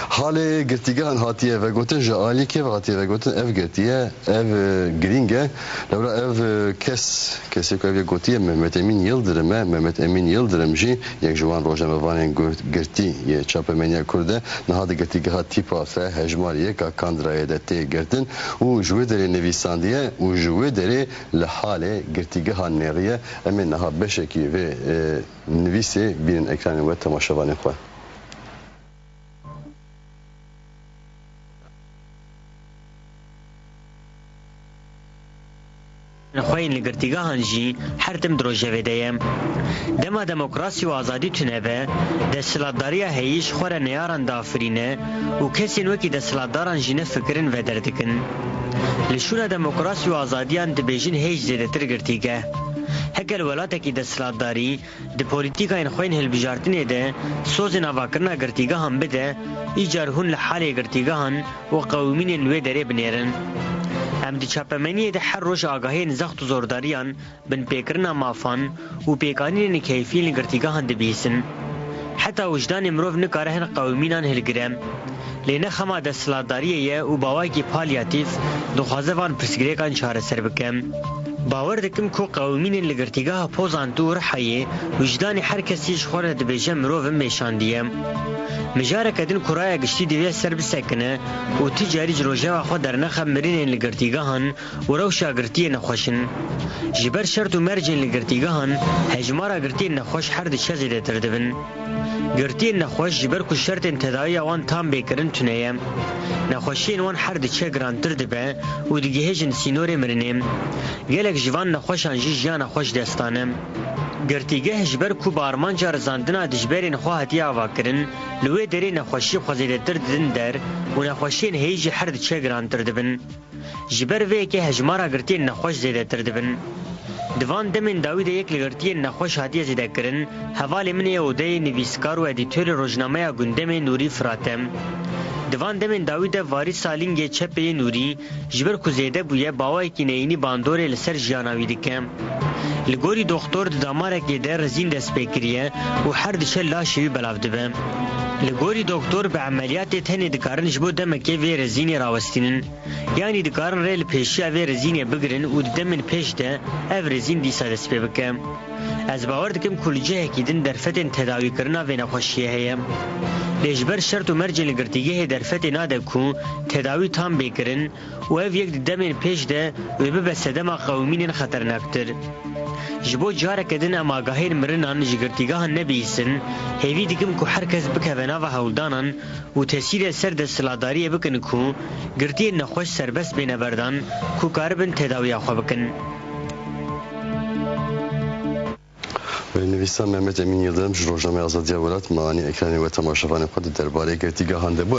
حال گرتیگان هاتیه و گوتن جالی که هاتیه و گوتن اف گرتیه اف گرینگه لورا اف کسی که اف گوتیه مهمت امین یلدرم جی یک جوان روزنامه‌وان گرتی یه چاپمنیا کرده نهاد گرتیگه ها تیپا فه هجماریه که کاندرای دتی گرتن و جوی دری نویساندیه و جوی دری لحال گرتیگه ها نریه امین نها بشکی و نویسی بین اکران و تماشاوان خواه. خوین لگرتیگاه هنجی هر دم دروجه دیم دما دموکراسی و آزادی تنبه دستلاتداری هیش خوره نیاران دافرینه و کسی نوکی دستلاتداران جینه فکرن و دردکن لشون دموکراسی و آزادیان دبیجین هیچ زیده تر گرتیگه هکل ولاته دستلاتداری د پولیتیکا این خوین هلبجارتنه ده سوز نواکرنا گرتیگاه هم بده ایجار هون لحاله گرتیگاهن و قومین نوی دره بنیرن ام دی چاپمنی ده هر روز آگاهی نزاخت و زورداریان بن پیکرنا مافان و پیکانین کیفیل گرتیگاهن دبیسن حتی وجدان مروف نکارهن قومینان هلگرم لینه خما دستلاتداریه و باواکی پالیاتیف دخوازه وان پرسگریکان چاره سر بکم باور دکم کو قومین لگرتیگاه پوزان دور حیه وجدان هر کسیش خوره دبیجه مروف میشاندیم مجاره کدین کرای گشتی دیوی سر بسکنه و تجاری جروجه و خود در نخم مرین لگرتیگاهن و روشا گرتی نخوشن جبر شرط و مرجن لگرتیگاهن هجمارا گرتی نخوش هر دشه زیده تردبن گرتی نخوش جبر کو شرط انتدایی وان تام بیکرن تونیم نخوشین وان هر دشه گران تردبه و دیگه هجن سینور مرنیم گلک جوان نخوش انجی جیان نخوش دستانم گرتیگه هجبر کو بارمان جار زاندنا دجبرین خواهتی آوا کرن لوی دری نخوشی خوزیده تر دن در و نخوشین هیجی هر دچه گران تر دبن جبر وی که هجمارا گرتی نخوش زیده تر دبن دوان دمین داوی ده یک لگرتی نخوش هاتی زیده کرن حوالی من یوده نویسکار و ادیتور روزنامه گندم نوری فراتم دوان دمین داوی ده واری سالینگ چپه نوری جبر کو زیده بویه باوی کی نینی باندور لسر جیاناوی دکم لگوری دکتر داماره که در رزین دست بکریه و هر دشه لاشوی بلاو دبه لگوری دکتر به عملیات تنی دکارن جبو دمکه وی رزینی راوستینن یعنی دکارن ریل پیشی وی رزینی بگرن و دمن پیش ده او رزین دیسا دست بکم از باور دکم کلجه هکیدن در فتن تداوی کرنا و نخوشیه هیم لیجبر شرط و مرج لگرتیگه در فتن ناده کو تداوی تام بکرن و او یک دمن پیش ده و ببسدما قومین خطرناکتر جبو جاره کدن اما آگاهیر مرنان جگرتیگاه نبیسن هیوی دیگم که هر کس بکه و ناو هولدانان و تاثیر سر دستلاداری بکن که گرتی نخوش سربست بین بردان که کاربن تداوی آخوا بکن نویسان محمد امین یلدرم روزنامه آزادی ولات معانی اکرانی و تماشاوان خود درباره گرتیگاه هنده بود